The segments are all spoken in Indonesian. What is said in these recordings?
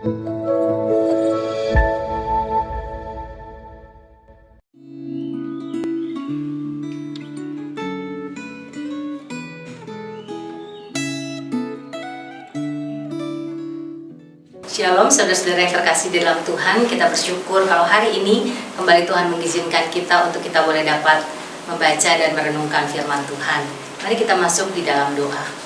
Shalom saudara-saudara yang terkasih di dalam Tuhan. Kita bersyukur kalau hari ini kembali Tuhan mengizinkan kita untuk kita boleh dapat membaca dan merenungkan firman Tuhan. Mari kita masuk di dalam doa.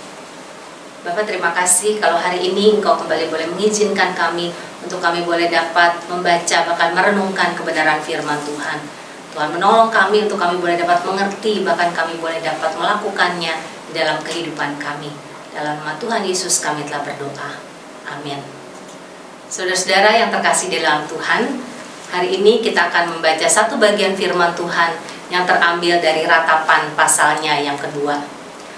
Bapak, terima kasih kalau hari ini Engkau kembali boleh mengizinkan kami untuk kami boleh dapat membaca bahkan merenungkan kebenaran firman Tuhan. Tuhan menolong kami untuk kami boleh dapat mengerti, bahkan kami boleh dapat melakukannya di dalam kehidupan kami. Dalam nama Tuhan Yesus kami telah berdoa. Amin. Saudara-saudara yang terkasih di dalam Tuhan, hari ini kita akan membaca satu bagian firman Tuhan yang terambil dari Ratapan pasalnya yang kedua.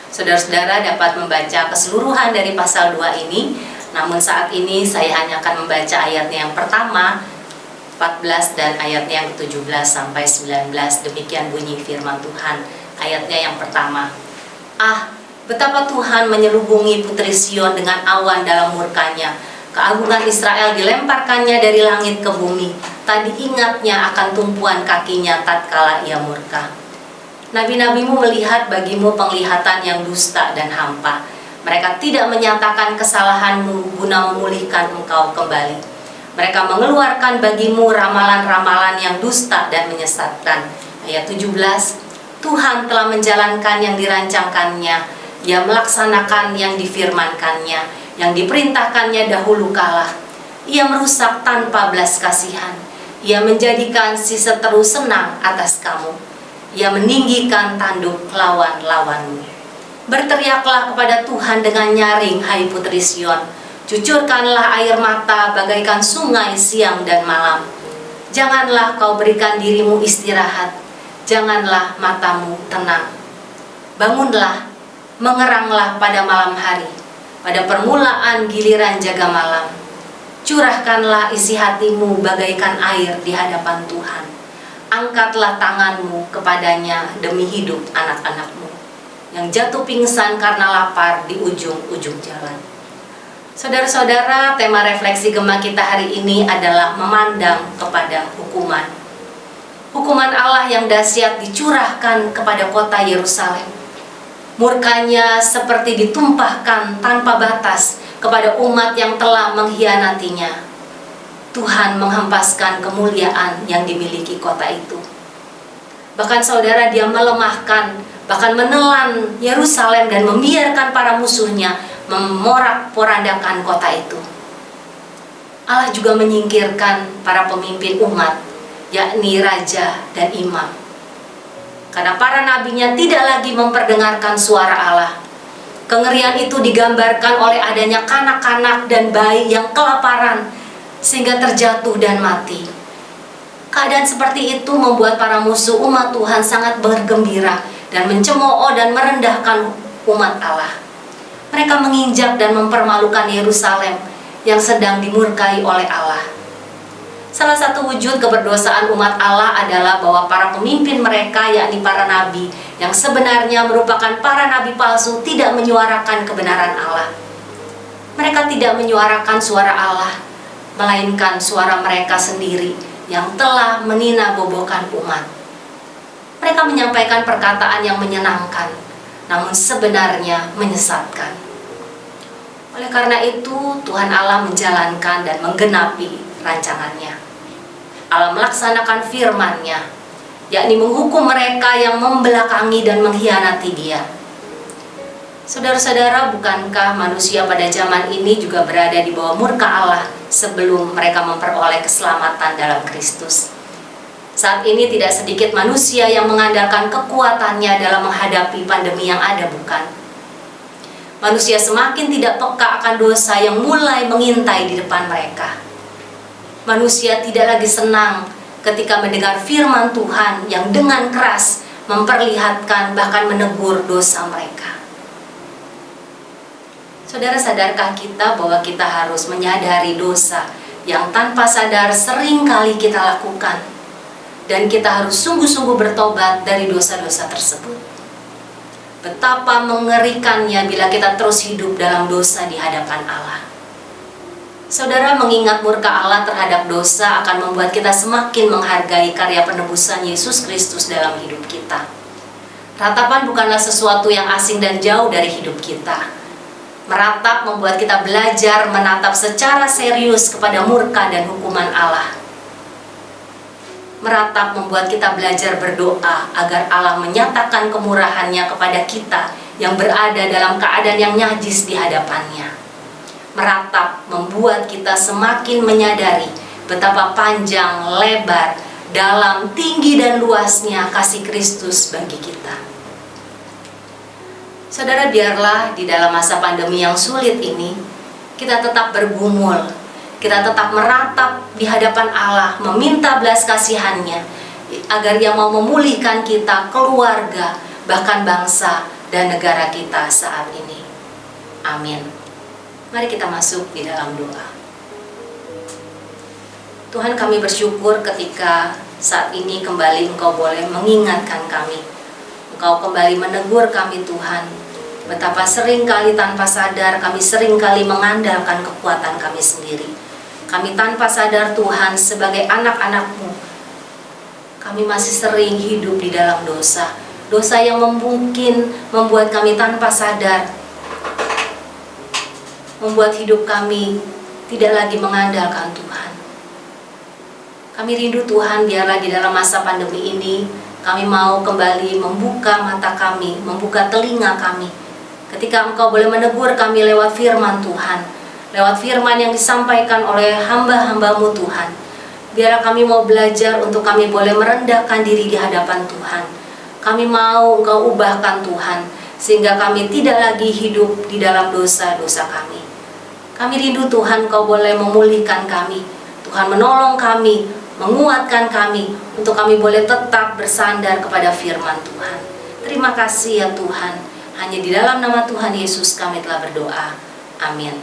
Saudara-saudara dapat membaca keseluruhan dari pasal 2 ini, namun saat ini saya hanya akan membaca ayatnya yang pertama, 14 dan ayatnya yang ke-17 sampai 19. Demikian bunyi firman Tuhan. Ayatnya yang pertama. Ah, betapa Tuhan menyelubungi putri Sion dengan awan dalam murkanya. Keagungan Israel dilemparkannya dari langit ke bumi. Tadi ingatnya akan tumpuan kakinya tatkala ia murka. Nabi-nabimu melihat bagimu penglihatan yang dusta dan hampa. Mereka tidak menyatakan kesalahanmu guna memulihkan engkau kembali. Mereka mengeluarkan bagimu ramalan-ramalan yang dusta dan menyesatkan. Ayat 17. Tuhan telah menjalankan yang dirancangkannya. Ia melaksanakan yang difirmankannya, yang diperintahkannya dahulu kala. Ia merusak tanpa belas kasihan. Ia menjadikan si seteru senang atas kamu. Ia meninggikan tanduk lawan-lawanmu. Berteriaklah kepada Tuhan dengan nyaring, hai putri Sion. Cucurkanlah air mata bagaikan sungai siang dan malam. Janganlah kau berikan dirimu istirahat. Janganlah matamu tenang. Bangunlah, mengeranglah pada malam hari. Pada permulaan giliran jaga malam, curahkanlah isi hatimu bagaikan air di hadapan Tuhan. Angkatlah tanganmu kepadanya demi hidup anak-anakmu yang jatuh pingsan karena lapar di ujung-ujung jalan. Saudara-saudara, tema refleksi Gema kita hari ini adalah memandang kepada hukuman. Hukuman Allah yang dahsyat dicurahkan kepada kota Yerusalem. Murkanya seperti ditumpahkan tanpa batas kepada umat yang telah mengkhianatinya. Tuhan menghempaskan kemuliaan yang dimiliki kota itu. Bahkan saudara, dia melemahkan, bahkan menelan Yerusalem dan membiarkan para musuhnya memorak-porandakan kota itu. Allah juga menyingkirkan para pemimpin umat, yakni raja dan imam. Karena para nabinya tidak lagi memperdengarkan suara Allah. Kengerian itu digambarkan oleh adanya kanak-kanak dan bayi yang kelaparan sehingga terjatuh dan mati. Keadaan seperti itu membuat para musuh umat Tuhan sangat bergembira dan mencemooh dan merendahkan umat Allah. Mereka menginjak dan mempermalukan Yerusalem yang sedang dimurkai oleh Allah. Salah satu wujud keberdosaan umat Allah adalah bahwa para pemimpin mereka, yakni para nabi, yang sebenarnya merupakan para nabi palsu, tidak menyuarakan kebenaran Allah. Mereka tidak menyuarakan suara Allah, melainkan suara mereka sendiri yang telah meninabobokan umat. Mereka menyampaikan perkataan yang menyenangkan, namun sebenarnya menyesatkan. Oleh karena itu, Tuhan Allah menjalankan dan menggenapi rancangannya. Allah melaksanakan firman-Nya, yakni menghukum mereka yang membelakangi dan mengkhianati Dia. Saudara-saudara, bukankah manusia pada zaman ini juga berada di bawah murka Allah sebelum mereka memperoleh keselamatan dalam Kristus? Saat ini tidak sedikit manusia yang mengandalkan kekuatannya dalam menghadapi pandemi yang ada, bukan? Manusia semakin tidak peka akan dosa yang mulai mengintai di depan mereka. Manusia tidak lagi senang ketika mendengar firman Tuhan yang dengan keras memperlihatkan bahkan menegur dosa mereka. Saudara, sadarkah kita bahwa kita harus menyadari dosa yang tanpa sadar sering kali kita lakukan, dan kita harus sungguh-sungguh bertobat dari dosa-dosa tersebut? Betapa mengerikannya bila kita terus hidup dalam dosa di hadapan Allah. Saudara, mengingat murka Allah terhadap dosa akan membuat kita semakin menghargai karya penebusan Yesus Kristus dalam hidup kita. Ratapan bukanlah sesuatu yang asing dan jauh dari hidup kita. Meratap membuat kita belajar menatap secara serius kepada murka dan hukuman Allah. Meratap membuat kita belajar berdoa agar Allah menyatakan kemurahan-Nya kepada kita yang berada dalam keadaan yang najis di hadapan-Nya. Meratap membuat kita semakin menyadari betapa panjang, lebar, dalam, tinggi, dan luasnya kasih Kristus bagi kita. Saudara, biarlah di dalam masa pandemi yang sulit ini, kita tetap bergumul, kita tetap meratap di hadapan Allah, meminta belas kasihan-Nya, agar Ia mau memulihkan kita, keluarga, bahkan bangsa dan negara kita saat ini. Amin. Mari kita masuk di dalam doa. Tuhan, kami bersyukur ketika saat ini kembali Engkau boleh mengingatkan kami. Engkau kembali menegur kami, Tuhan. Betapa seringkali tanpa sadar kami seringkali mengandalkan kekuatan kami sendiri. Kami tanpa sadar, Tuhan, sebagai anak-anak-Mu, kami masih sering hidup di dalam dosa. Dosa yang mungkin membuat kami tanpa sadar, membuat hidup kami tidak lagi mengandalkan Tuhan. Kami rindu, Tuhan, biarlah di dalam masa pandemi ini kami mau kembali membuka mata kami, membuka telinga kami, ketika Engkau boleh menegur kami lewat firman Tuhan, lewat firman yang disampaikan oleh hamba-hamba-Mu, Tuhan. Biarlah kami mau belajar untuk kami boleh merendahkan diri di hadapan Tuhan. Kami mau Engkau ubahkan, Tuhan, sehingga kami tidak lagi hidup di dalam dosa-dosa kami. Kami rindu, Tuhan, Kau boleh memulihkan kami. Tuhan, menolong kami, menguatkan kami, untuk kami boleh tetap bersandar kepada firman Tuhan. Terima kasih ya Tuhan. Hanya di dalam nama Tuhan Yesus kami telah berdoa. Amin.